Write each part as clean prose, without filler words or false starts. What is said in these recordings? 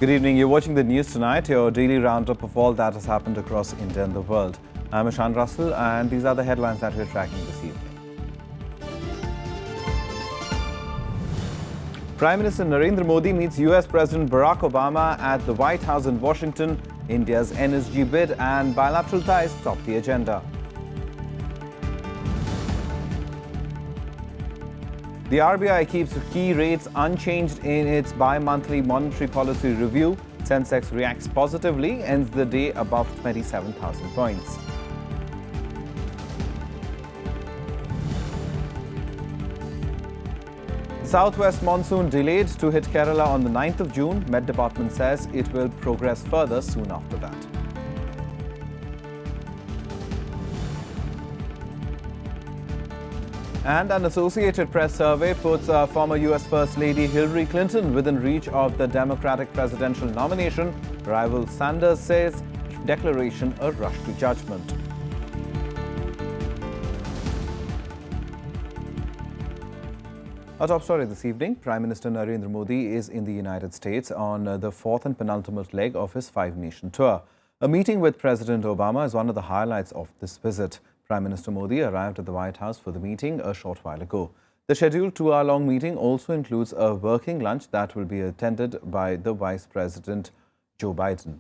Good evening. You're watching the news tonight, your daily roundup of all that has happened across India and the world. I'm Ishan Russell, and these are the headlines that we're tracking this evening. Prime Minister Narendra Modi meets US President Barack Obama at the White House in Washington. India's NSG bid and bilateral ties top the agenda. The RBI keeps key rates unchanged in its bi-monthly monetary policy review. Sensex reacts positively, ends the day above 27,000 points. Southwest monsoon delayed to hit Kerala on the 9th of June. Met Department says it will progress further soon after that. And an Associated Press survey puts former US First Lady Hillary Clinton within reach of the Democratic presidential nomination. Rival Sanders says declaration a rush to judgment. Our top story this evening, Prime Minister Narendra Modi is in the United States on the fourth and penultimate leg of his five-nation tour. A meeting with President Obama is one of the highlights of this visit. Prime Minister Modi arrived at the White House for the meeting a short while ago. The scheduled 2-hour-long meeting also includes a working lunch that will be attended by the Vice President Joe Biden.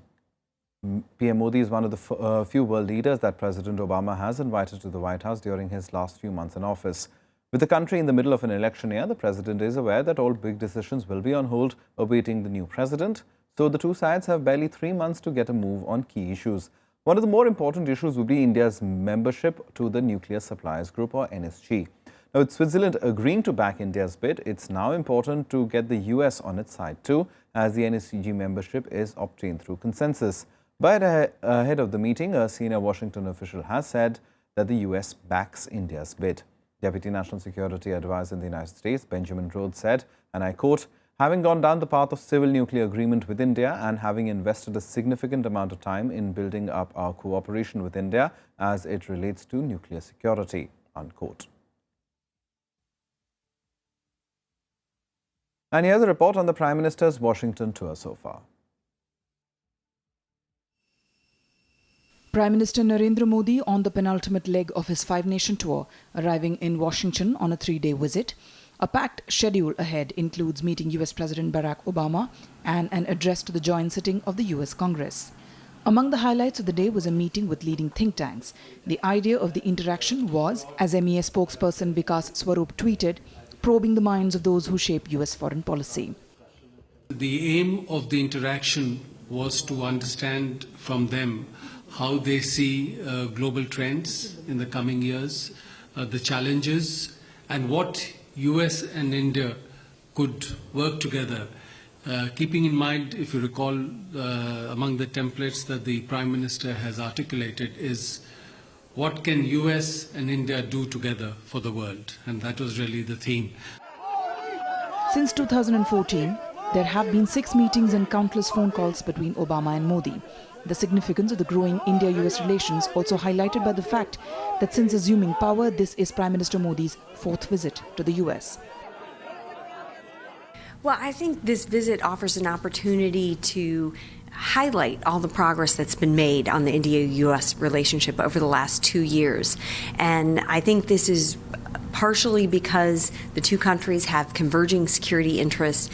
PM Modi is one of the few world leaders that President Obama has invited to the White House during his last few months in office. With the country in the middle of an election year, the president is aware that all big decisions will be on hold awaiting the new president. So the two sides have barely 3 months to get a move on key issues. One of the more important issues would be India's membership to the Nuclear Suppliers Group, or NSG. Now, with Switzerland agreeing to back India's bid, it's now important to get the US on its side too, as the NSG membership is obtained through consensus. But ahead of the meeting, a senior Washington official has said that the US backs India's bid. Deputy National Security Advisor in the United States, Benjamin Rhodes, said, and I quote, "Having gone down the path of civil nuclear agreement with India and having invested a significant amount of time in building up our cooperation with India as it relates to nuclear security," unquote. And here's a report on the Prime Minister's Washington tour so far. Prime Minister Narendra Modi on the penultimate leg of his five-nation tour, arriving in Washington on a 3-day visit. A packed schedule ahead includes meeting US President Barack Obama and an address to the joint sitting of the US Congress. Among the highlights of the day was a meeting with leading think tanks. The idea of the interaction was, as MEA spokesperson Vikas Swarup tweeted, probing the minds of those who shape US foreign policy. The aim of the interaction was to understand from them how they see global trends in the coming years, the challenges, and what US and India could work together, keeping in mind, if you recall, among the templates that the Prime Minister has articulated is what can US and India do together for the world, and that was really the theme. Since 2014, there have been 6 meetings and countless phone calls between Obama and Modi. The significance of the growing India-US relations also highlighted by the fact that since assuming power, this is Prime Minister Modi's 4th visit to the US. Well, I think this visit offers an opportunity to highlight all the progress that's been made on the India-US relationship over the last 2 years. And I think this is partially because the two countries have converging security interests.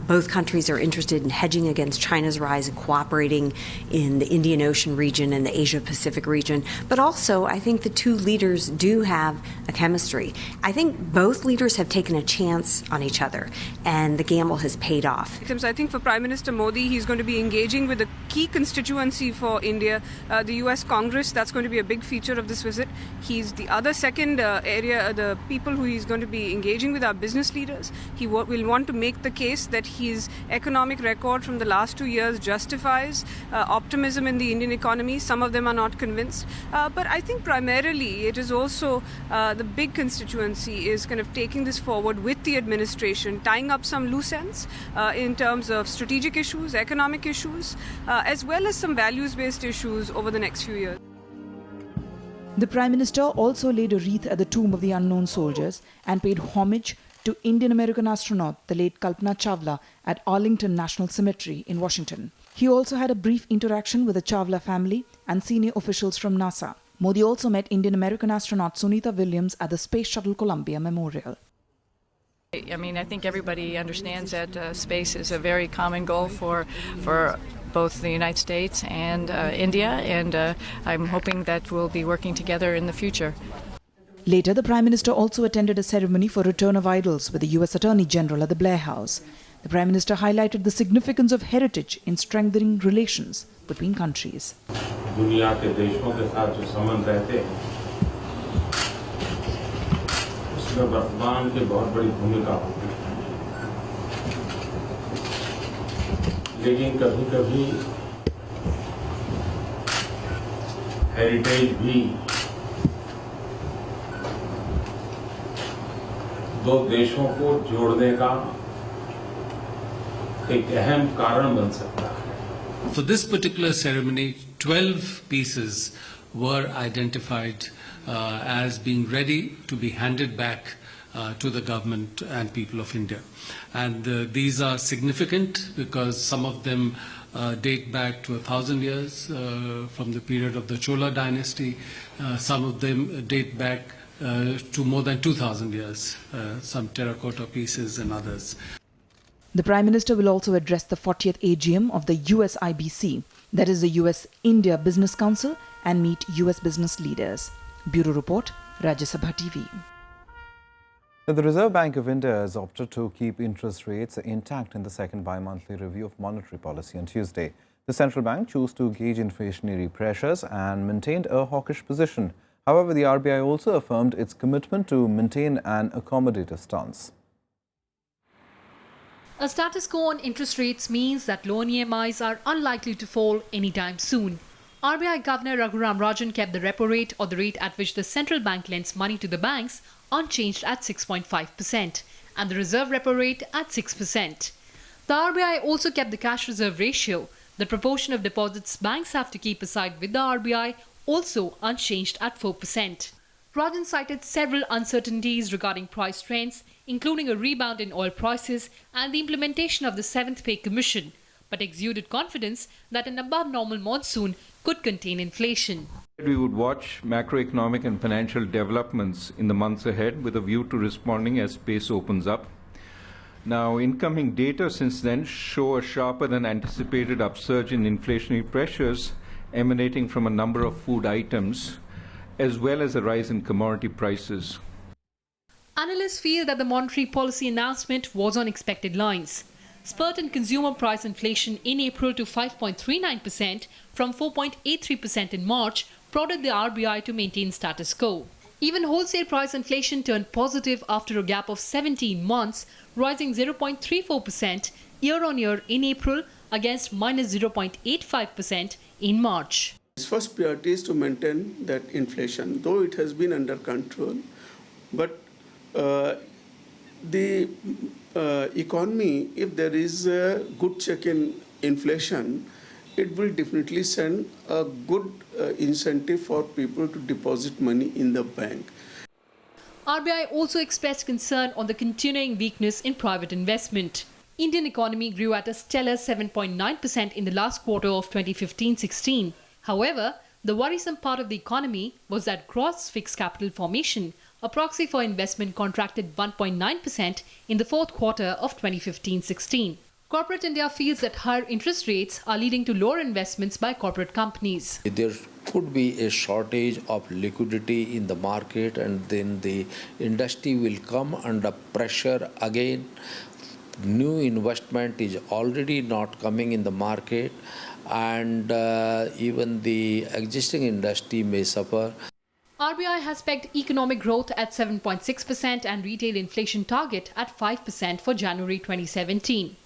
Both countries are interested in hedging against China's rise and cooperating in the Indian Ocean region and the Asia-Pacific region. But also, I think the two leaders do have a chemistry. I think both leaders have taken a chance on each other, and the gamble has paid off. I think for Prime Minister Modi, he's going to be engaging with a key constituency for India, the US Congress. That's going to be a big feature of this visit. He's the other second area, the people who he's going to be engaging with are business leaders. He will want to make the case that his economic record from the last 2 years justifies optimism in the Indian economy. Some of them are not convinced. But I think primarily it is also the big constituency is kind of taking this forward with the administration, tying up some loose ends in terms of strategic issues, economic issues, as well as some values-based issues over the next few years. The Prime Minister also laid a wreath at the tomb of the unknown soldiers and paid homage to Indian-American astronaut, the late Kalpana Chawla, at Arlington National Cemetery in Washington. He also had a brief interaction with the Chawla family and senior officials from NASA. Modi also met Indian-American astronaut Sunita Williams at the Space Shuttle Columbia Memorial. I mean, I think everybody understands that space is a very common goal for both the United States and India, and I'm hoping that we'll be working together in the future. Later, the Prime Minister also attended a ceremony for return of idols with the US Attorney General at the Blair House. The Prime Minister highlighted the significance of heritage in strengthening relations between countries. दुनिया के देशों के साथ जो संबंध रहते हैं, उसमें वर्तमान की बहुत बड़ी भूमिका होती है। लेकिन कभी-कभी हेरिटेज भी दो देशों को जोड़ने का एक अहम कारण बन सकता है। For this particular ceremony, 12 pieces were identified as being ready to be handed back to the government and people of India. And these are significant because some of them date back to 1,000 years from the period of the Chola dynasty. Some of them date back to more than 2,000 years, some terracotta pieces and others. The Prime Minister will also address the 40th AGM of the USIBC, that is the US-India Business Council, and meet US business leaders. Bureau Report, Rajya Sabha TV. The Reserve Bank of India has opted to keep interest rates intact in the second bi-monthly review of monetary policy on Tuesday. The central bank chose to gauge inflationary pressures and maintained a hawkish position. However, the RBI also affirmed its commitment to maintain an accommodative stance. A status quo on interest rates means that loan EMIs are unlikely to fall anytime soon. RBI Governor Rajan kept the repo rate, or the rate at which the central bank lends money to the banks, unchanged at 6.5% and the reserve repo rate at 6%. The RBI also kept the cash reserve ratio, the proportion of deposits banks have to keep aside with the RBI, also unchanged at 4%. Rajan cited several uncertainties regarding price trends, including a rebound in oil prices and the implementation of the 7th Pay Commission, but exuded confidence that an above-normal monsoon could contain inflation. We would watch macroeconomic and financial developments in the months ahead with a view to responding as space opens up. Now, incoming data since then show a sharper than anticipated upsurge in inflationary pressures emanating from a number of food items, as well as a rise in commodity prices. Analysts feel that the monetary policy announcement was on expected lines. Spurt in consumer price inflation in April to 5.39% from 4.83% in March prodded the RBI to maintain status quo. Even wholesale price inflation turned positive after a gap of 17 months, rising 0.34% year-on-year in April against minus 0.85% in March. Its first priority is to maintain that inflation, though it has been under control. But the economy, if there is a good check in inflation, it will definitely send a good incentive for people to deposit money in the bank. RBI also expressed concern on the continuing weakness in private investment. Indian economy grew at a stellar 7.9% in the last quarter of 2015-16. However, the worrisome part of the economy was that gross fixed capital formation, a proxy for investment, contracted 1.9% in the fourth quarter of 2015-16. Corporate India feels that higher interest rates are leading to lower investments by corporate companies. There could be a shortage of liquidity in the market, and then the industry will come under pressure again. New investment is already not coming in the market, and even the existing industry may suffer. RBI has pegged economic growth at 7.6% and retail inflation target at 5% for January 2017.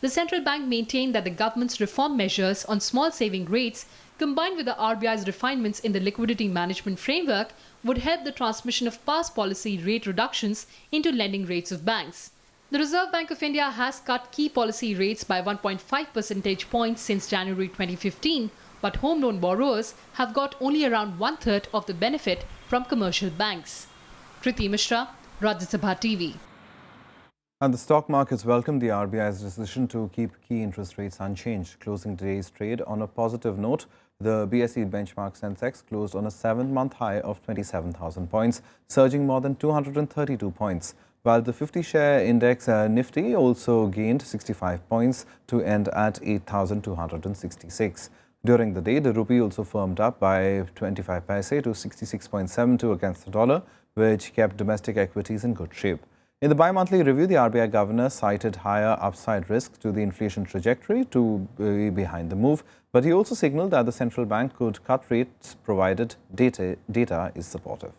The central bank maintained that the government's reform measures on small saving rates, combined with the RBI's refinements in the liquidity management framework, would help the transmission of past policy rate reductions into lending rates of banks. The Reserve Bank of India has cut key policy rates by 1.5 percentage points since January 2015, but home loan borrowers have got only around one-third of the benefit from commercial banks. Kriti Mishra, Rajya Sabha TV. And the stock markets welcomed the RBI's decision to keep key interest rates unchanged, closing today's trade on a positive note. The BSE benchmark Sensex closed on a 7-month high of 27,000 points, surging more than 232 points, while the 50-share index Nifty also gained 65 points to end at 8,266. During the day, the rupee also firmed up by 25 paise to 66.72 against the dollar, which kept domestic equities in good shape. In the bi-monthly review, the RBI governor cited higher upside risks to the inflation trajectory to be behind the move, but he also signaled that the central bank could cut rates provided data is supportive.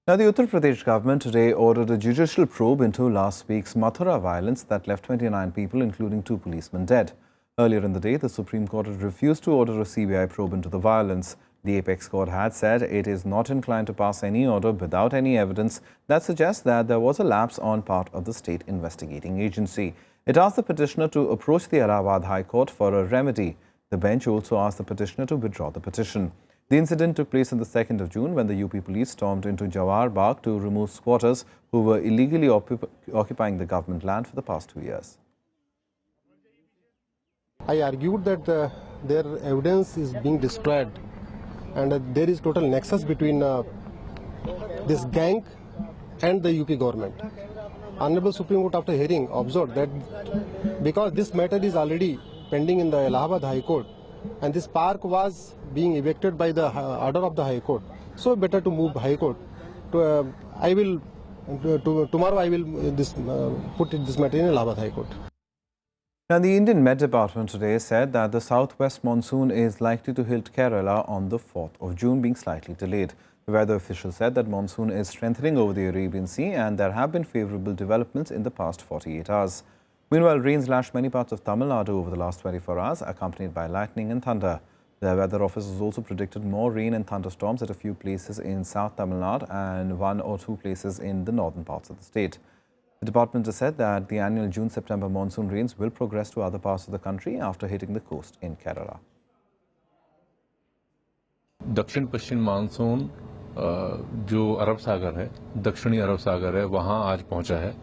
Now, the Uttar Pradesh government today ordered a judicial probe into last week's Mathura violence that left 29 people, including 2 policemen, dead. Earlier in the day, the Supreme Court had refused to order a CBI probe into the violence. The apex court had said it is not inclined to pass any order without any evidence that suggests that there was a lapse on part of the state investigating agency. It asked the petitioner to approach the Allahabad High Court for a remedy. The bench also asked the petitioner to withdraw the petition. The incident took place on the 2nd of June when the UP police stormed into Jawar Bagh to remove squatters who were illegally occupying the government land for the past 2 years. I argued that their evidence is being destroyed and there is total nexus between this gang and the UP government. Honorable Supreme Court, after hearing, observed that because this matter is already pending in the Allahabad High Court and this park was being evicted by the order of the High Court, so better to move High Court. Tomorrow I will put this matter in Allahabad High Court. Now, the Indian Met Department today said that the southwest monsoon is likely to hit Kerala on the 4th of June, being slightly delayed. The weather official said that monsoon is strengthening over the Arabian Sea and there have been favourable developments in the past 48 hours. Meanwhile, rains lashed many parts of Tamil Nadu over the last 24 hours, accompanied by lightning and thunder. The weather office has also predicted more rain and thunderstorms at a few places in South Tamil Nadu and 1 or 2 places in the northern parts of the state. The department has said that the annual June-September monsoon rains will progress to other parts of the country after hitting the coast in Kerala. दक्षिण पश्चिम monsoon जो अरब सागर है, दक्षिणी अरब सागर है, वहां आज पहुंचा है।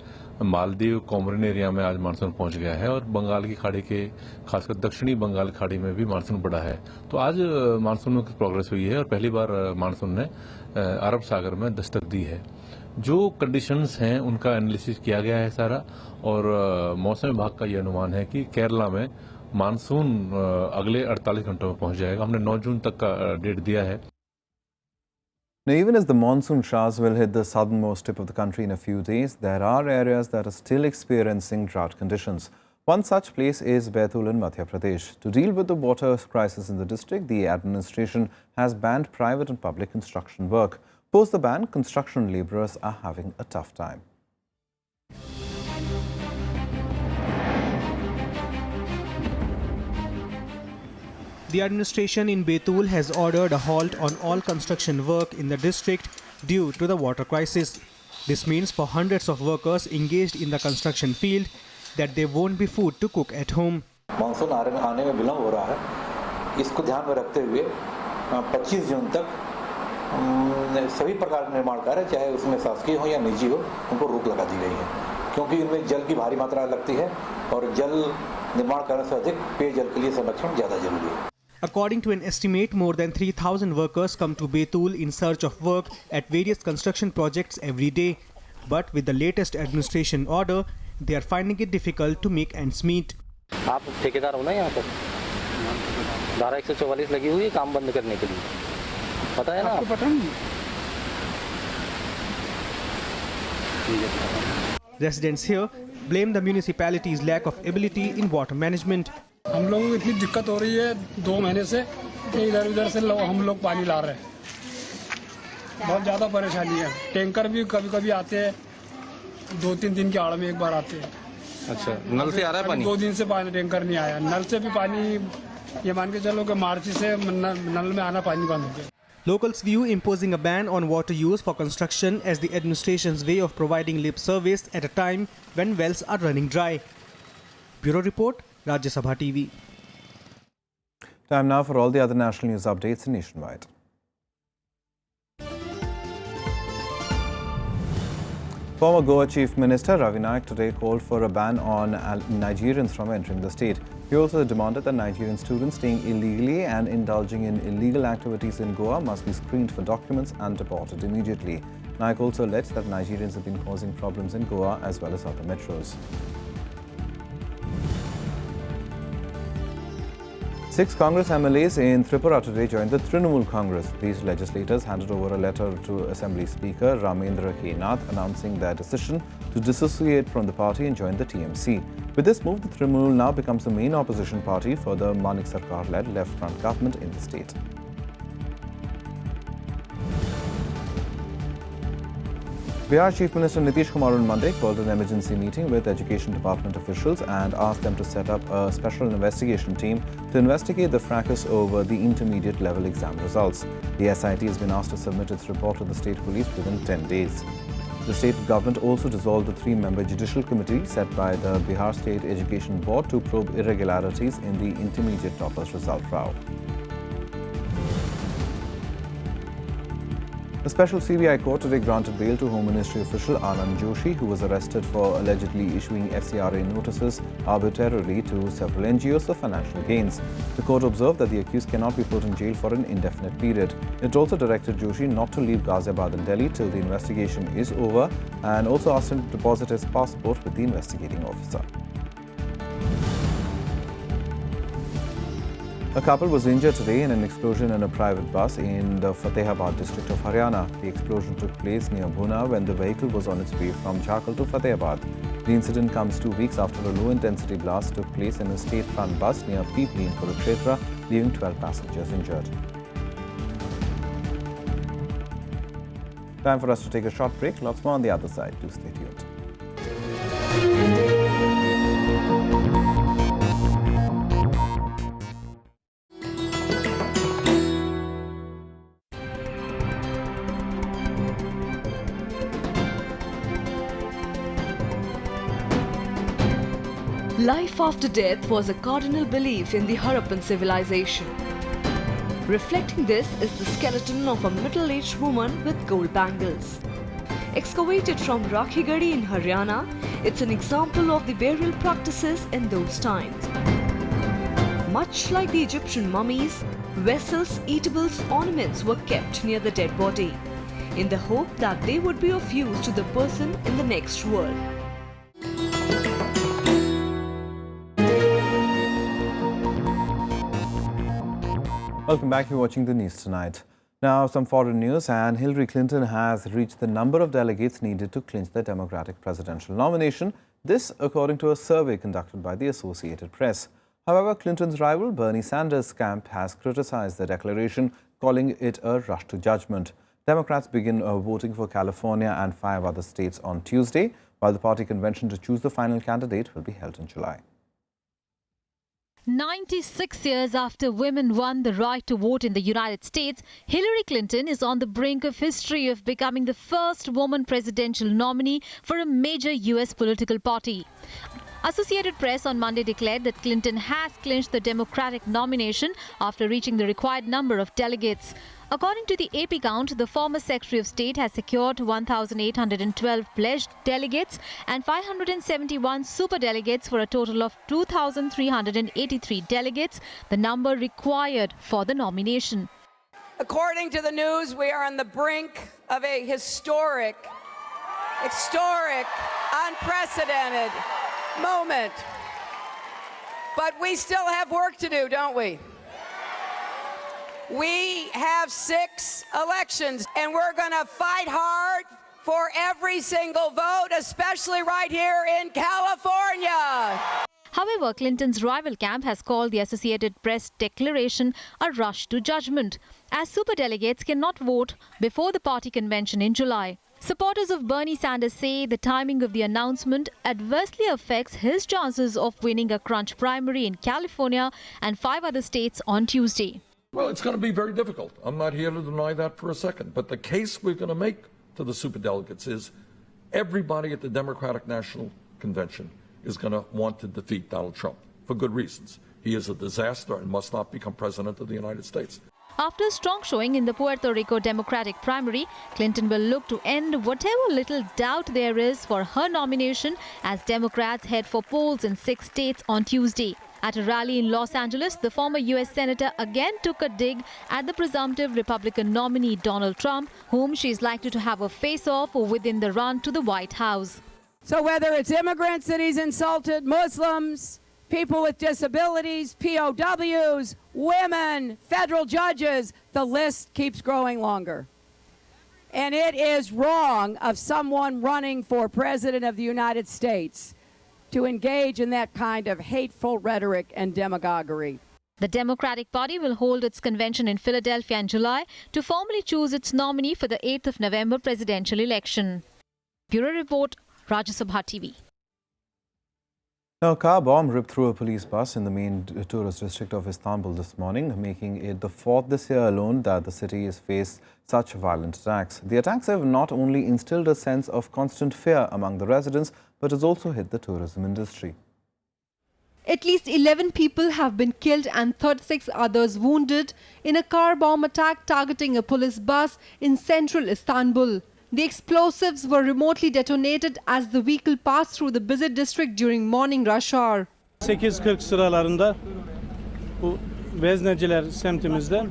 Maldives कोमरिन area में आज मानसून पहुंच गया है और बंगाल की खाड़ी के खासकर दक्षिणी बंगाल खाड़ी में भी मानसून बढ़ा है। तो आज मानसून की प्रोग्रेस हुई है और पहली बार मानसून ने अरब सागर में दस्तक दी है। जो कंडीशंस हैं उनका एनालिसिस किया गया है सारा और मौसम विभाग का ये अनुमान है कि केरला में मानसून अगले 48 घंटों में पहुंच जाएगा। हमने 9 जून तक का डेट दिया है। Now, even as the monsoon showers will hit the southernmost tip of the country in a few days, there are areas that are still experiencing drought conditions. One such place is Baitul in Madhya Pradesh. To deal with the water crisis in the district, the administration has banned private and public construction work. Post the ban, construction labourers are having a tough time. The administration in Baitul has ordered a halt on all construction work in the district due to the water crisis. This means for hundreds of workers engaged in the construction field that there won't be food to cook at home. Monsoon आने में विलंब हो रहा है। इसको ध्यान में रखते हुए 25 जून तक सभी प्रकार के निर्माण कार्य, चाहे उसमें शासकीय हो या निजी हो, उनको रोक लगा दी गई है, क्योंकि इनमें जल की भारी मात्रा लगती है और जल निर्माण कार्य से अधिक पेयजल के लिए संरक्षण ज्यादा जरूरी है। According to an estimate, more than 3,000 workers come to Baitul in search of work at various construction projects every day. But with the latest administration order, they are finding it difficult to make ends meet. आप ठेकेदार हो ना यहाँ पर? धारा 144 लगी हुई है काम बंद करने के लिए, पता है ना? आपको पता नहीं? Residents here blame the municipality's lack of ability in water management. हम लोगों को इतनी दिक्कत हो रही है 2 महीने से कि इधर उधर से हम लोग पानी ला रहे हैं। बहुत ज़्यादा परेशानी है। टैंकर भी कभी-कभी आते हैं, 2-3 दिन के आड़ में एक बार आते हैं। अच्छा, नल से आ रहा है पानी? 2 दिन से पानी टैंकर नहीं आया। नल से भी पानी, ये मान के चलो कि मार्च से नल में आना पानी बंद हो गया। Locals view imposing a ban on water use for construction as the administration's way of providing lip service at a time when wells are running dry. Bureau Report, Rajya Sabha TV. Time now for all the other national news updates nationwide. Former Goa Chief Minister Ravi Naik today called for a ban on Nigerians from entering the state. He also demanded that Nigerian students staying illegally and indulging in illegal activities in Goa must be screened for documents and deported immediately. Naik also alleged that Nigerians have been causing problems in Goa as well as other metros. 6 Congress MLAs in Tripura today joined the Trinamool Congress. These legislators handed over a letter to Assembly Speaker Ramendra K. Nath announcing their decision to dissociate from the party and join the TMC. With this move, the Trinamool now becomes the main opposition party for the Manik Sarkar-led left-front government in the state. Bihar Chief Minister Nitish Kumar on Monday called an emergency meeting with Education Department officials and asked them to set up a special investigation team to investigate the fracas over the intermediate level exam results. The SIT has been asked to submit its report to the state police within 10 days. The state government also dissolved the 3-member judicial committee set by the Bihar State Education Board to probe irregularities in the intermediate toppers result row. The special CBI court today granted bail to Home Ministry official Anand Joshi, who was arrested for allegedly issuing FCRA notices arbitrarily to several NGOs for financial gains. The court observed that the accused cannot be put in jail for an indefinite period. It also directed Joshi not to leave Ghaziabad and Delhi till the investigation is over and also asked him to deposit his passport with the investigating officer. A couple was injured today in an explosion in a private bus in the Fatehabad district of Haryana. The explosion took place near Bhuna when the vehicle was on its way from Jharkhand to Fatehabad. The incident comes 2 weeks after a low-intensity blast took place in a state-run bus near Pipli in Kurukshetra, leaving 12 passengers injured. Time for us to take a short break. Lots more on the other side. Do stay tuned. Life after death was a cardinal belief in the Harappan civilization. Reflecting this is the skeleton of a middle-aged woman with gold bangles. Excavated from Rakhigadi in Haryana, it's an example of the burial practices in those times. Much like the Egyptian mummies, vessels, eatables, ornaments were kept near the dead body, in the hope that they would be of use to the person in the next world. Welcome back. You're watching the news tonight. Now, some foreign news, and Hillary Clinton has reached the number of delegates needed to clinch the Democratic presidential nomination. This, according to a survey conducted by the Associated Press. However, Clinton's rival Bernie Sanders' camp has criticized the declaration, calling it a rush to judgment. Democrats begin voting for California and 5 other states on Tuesday, while the party convention to choose the final candidate will be held in July. 96 years after women won the right to vote in the United States, Hillary Clinton is on the brink of history of becoming the first woman presidential nominee for a major U.S. political party. Associated Press on Monday declared that Clinton has clinched the Democratic nomination after reaching the required number of delegates. According to the AP count, the former Secretary of State has secured 1,812 pledged delegates and 571 superdelegates for a total of 2,383 delegates, the number required for the nomination. According to the news, we are on the brink of a historic, unprecedented moment. But we still have work to do, don't we? We have 6 elections, and we're going to fight hard for every single vote, especially right here in California. However, Clinton's rival camp has called the Associated Press declaration a rush to judgment, as superdelegates cannot vote before the party convention in July. Supporters of Bernie Sanders say the timing of the announcement adversely affects his chances of winning a crunch primary in California and 5 other states on Tuesday. Well, it's going to be very difficult. I'm not here to deny that for a second. But the case we're going to make to the superdelegates is everybody at the Democratic National Convention is going to want to defeat Donald Trump for good reasons. He is a disaster and must not become president of the United States. After a strong showing in the Puerto Rico Democratic primary, Clinton will look to end whatever little doubt there is for her nomination as Democrats head for polls in 6 states on Tuesday. At a rally in Los Angeles, the former U.S. Senator again took a dig at the presumptive Republican nominee Donald Trump, whom she is likely to have a face-off within the run to the White House. So whether it's immigrants that he's insulted, Muslims, people with disabilities, POWs, women, federal judges, the list keeps growing longer. And it is wrong of someone running for President of the United States to engage in that kind of hateful rhetoric and demagoguery. The Democratic Party will hold its convention in Philadelphia in July to formally choose its nominee for the 8th of November presidential election. Bureau Report, Rajya Sabha TV. Now, a car bomb ripped through a police bus in the main tourist district of Istanbul this morning, making it the 4th this year alone that the city has faced such violent attacks. The attacks have not only instilled a sense of constant fear among the residents, but has also hit the tourism industry. At least 11 people have been killed and 36 others wounded in a car bomb attack targeting a police bus in central Istanbul. The explosives were remotely detonated as the vehicle passed through the busy district during morning rush hour. 8:40 sıralarında bu Vezneciler semtimizde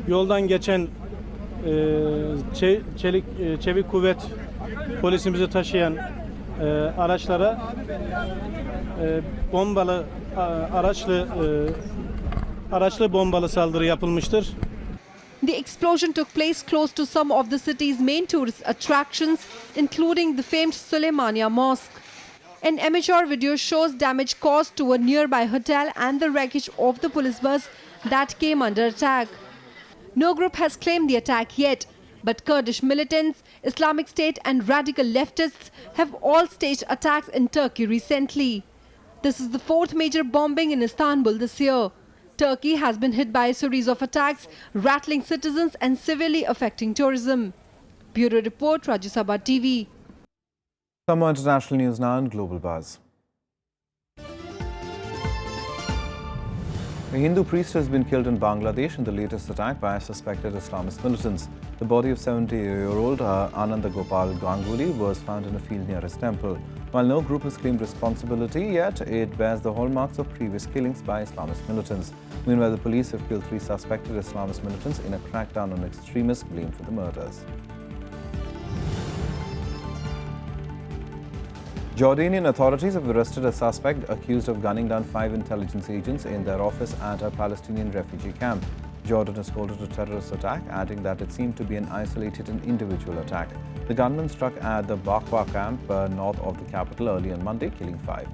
yoldan geçen çevik kuvvet polisimizi taşıyan araçlara araçlı bombalı saldırı yapılmıştır. The explosion took place close to some of the city's main tourist attractions, including the famed Süleymaniye Mosque. An amateur video shows damage caused to a nearby hotel and the wreckage of the police bus that came under attack. No group has claimed the attack yet, but Kurdish militants, Islamic State and radical leftists have all staged attacks in Turkey recently. This is the 4th major bombing in Istanbul this year. Turkey has been hit by a series of attacks, rattling citizens and severely affecting tourism. Bureau Report, Rajya Sabha TV. Some more international news now in Global Buzz. A Hindu priest has been killed in Bangladesh in the latest attack by suspected Islamist militants. The body of 70-year-old Ananda Gopal Ganguly was found in a field near his temple. While no group has claimed responsibility yet, it bears the hallmarks of previous killings by Islamist militants. Meanwhile, the police have killed 3 suspected Islamist militants in a crackdown on extremists blamed for the murders. Jordanian authorities have arrested a suspect accused of gunning down 5 intelligence agents in their office at a Palestinian refugee camp. Jordan has called it a terrorist attack, adding that it seemed to be an isolated and individual attack. The gunman struck at the Bakwa camp north of the capital early on Monday, killing 5.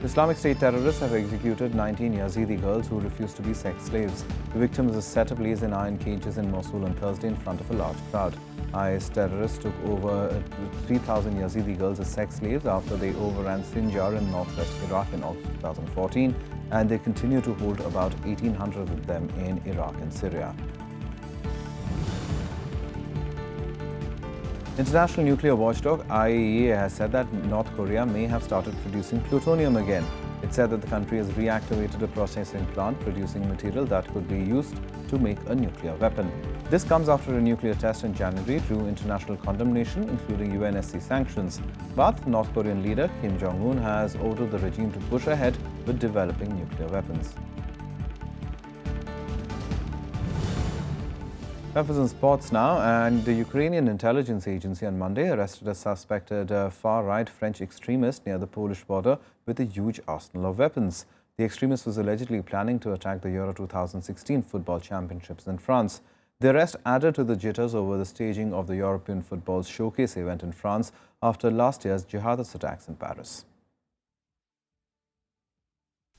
Islamic State terrorists have executed 19 Yazidi girls who refused to be sex slaves. The victims were set ablaze in iron cages in Mosul on Thursday in front of a large crowd. IS terrorists took over 3,000 Yazidi girls as sex slaves after they overran Sinjar in northwest Iraq in August 2014, and they continue to hold about 1,800 of them in Iraq and Syria. International nuclear watchdog IAEA has said that North Korea may have started producing plutonium again. It said that the country has reactivated a processing plant producing material that could be used to make a nuclear weapon. This comes after a nuclear test in January drew international condemnation, including UNSC sanctions. But North Korean leader Kim Jong-un has ordered the regime to push ahead with developing nuclear weapons. Reference in sports now, and the Ukrainian intelligence agency on Monday arrested a suspected far-right French extremist near the Polish border with a huge arsenal of weapons. The extremist was allegedly planning to attack the Euro 2016 football championships in France. The arrest added to the jitters over the staging of the European football's showcase event in France after last year's jihadist attacks in Paris.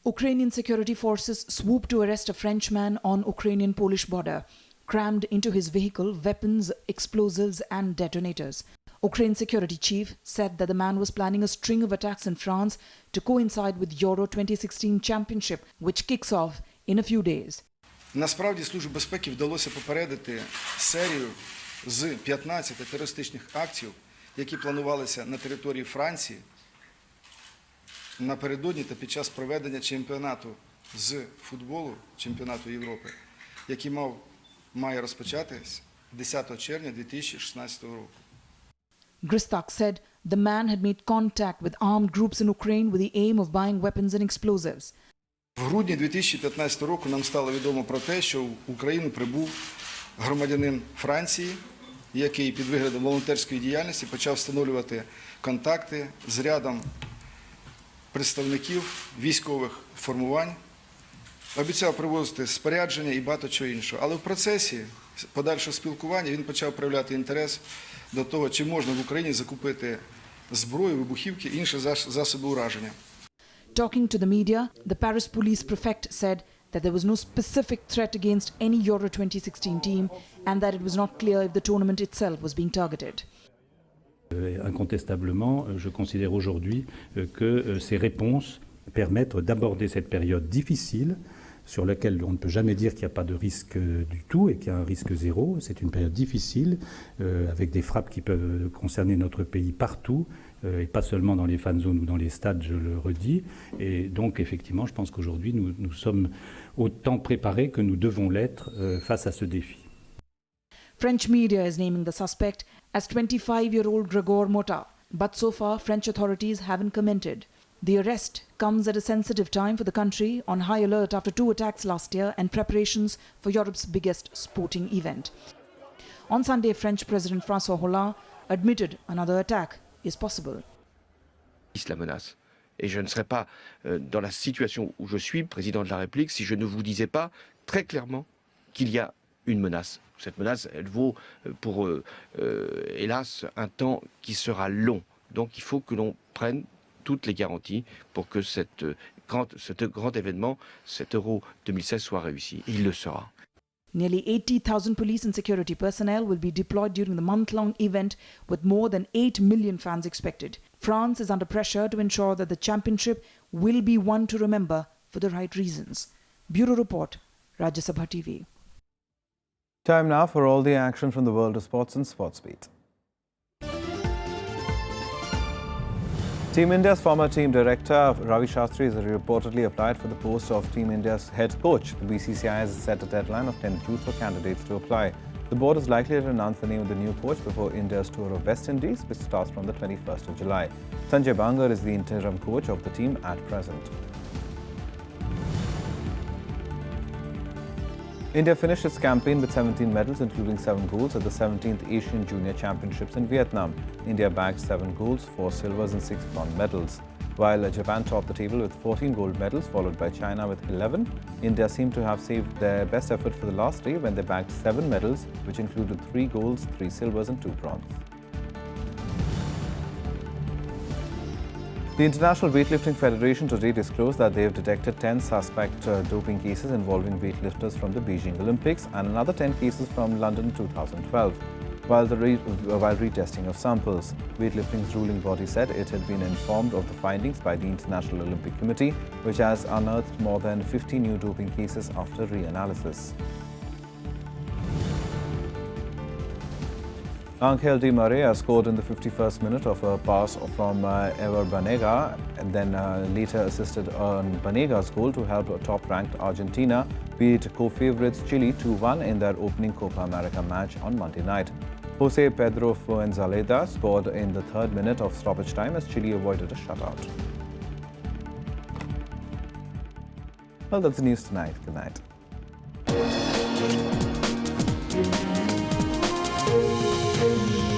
Ukrainian security forces swooped to arrest a Frenchman on Ukrainian-Polish border. Crammed into his vehicle weapons, explosives and detonators. Ukraine security chief said that the man was planning a string of attacks in France to coincide with Euro 2016 championship, which kicks off in a few days. Насправді Службі безпеки вдалося попередити серію з 15 терористичних актів, які планувалися на території Франції напередодні та під час проведення чемпіонату з футболу, чемпіонату Європи, який має розпочатись 10 червня 2016 року. Gristak said the man had made contact with armed groups in Ukraine with the aim of buying weapons and explosives. В грудні 2015 року нам стало відомо про те, що в Україну прибув громадянин Франції, який під виглядом волонтерської діяльності почав встановлювати контакти з рядом представників військових формувань, обіцяв привозити спорядження і багато чого іншого. Але в процесі подальшого спілкування він почав проявляти інтерес до того, чи можна в Україні закупити зброю, вибухівки і інші засоби ураження. Talking to the media, the Paris police prefect said that there was no specific threat against any Euro 2016 team and that it was not clear if the tournament itself was being targeted. Incontestablement, je considère aujourd'hui que ces réponses permettent d'aborder cette période difficile sur laquelle on ne peut jamais dire qu'il n'y a pas de risque du tout et qu'il y a un risque zéro. C'est une période difficile avec des frappes qui peuvent concerner notre pays partout et pas seulement dans les fan zones ou dans les stades, je le redis. Et donc effectivement, je pense qu'aujourd'hui, nous sommes autant préparés que nous devons l'être face à ce défi. French media is naming the suspect as 25-year-old Gregor Mota, but so far French authorities haven't commented. The arrest comes at a sensitive time for the country, on high alert after 2 attacks last year and preparations for Europe's biggest sporting event. On Sunday, French President François Hollande admitted another attack is possible. La menace. Et je ne serais pas dans la situation où je suis, président de la République, si je ne vous disais pas très clairement qu'il y a une menace. Cette menace, elle vaut pour, hélas, un temps qui sera long. Donc il faut que l'on prenne toutes les garanties pour que ce grand événement, cet Euro 2016, soit réussi. Et il le sera. Nearly 80,000 police and security personnel will be deployed during the month-long event, with more than 8 million fans expected. France is under pressure to ensure that the championship will be one to remember for the right reasons. Bureau Report, Rajya Sabha TV. Time now for all the action from the world of sports and Sportsbeat. Team India's former team director Ravi Shastri has reportedly applied for the post of Team India's head coach. The BCCI has set a deadline of 10 youth for candidates to apply. The board is likely to announce the name of the new coach before India's tour of West Indies, which starts from the 21st of July. Sanjay Bangar is the interim coach of the team at present. India finished its campaign with 17 medals, including 7 golds, at the 17th Asian Junior Championships in Vietnam. India bagged 7 golds, 4 silvers and 6 bronze medals. While Japan topped the table with 14 gold medals, followed by China with 11, India seemed to have saved their best effort for the last day when they bagged 7 medals, which included 3 golds, 3 silvers and 2 bronze. The International Weightlifting Federation today disclosed that they have detected 10 suspect doping cases involving weightlifters from the Beijing Olympics and another 10 cases from London 2012. While retesting of samples, weightlifting's ruling body said it had been informed of the findings by the International Olympic Committee, which has unearthed more than 50 new doping cases after reanalysis. Angel Di Maria scored in the 51st minute of a pass from Ever Banega and then later assisted on Banega's goal to help top-ranked Argentina beat co-favourites Chile 2-1 in their opening Copa America match on Monday night. Jose Pedro Fuenzaleda scored in the 3rd minute of stoppage time as Chile avoided a shutout. Well, that's the news tonight. Good night. Thank you.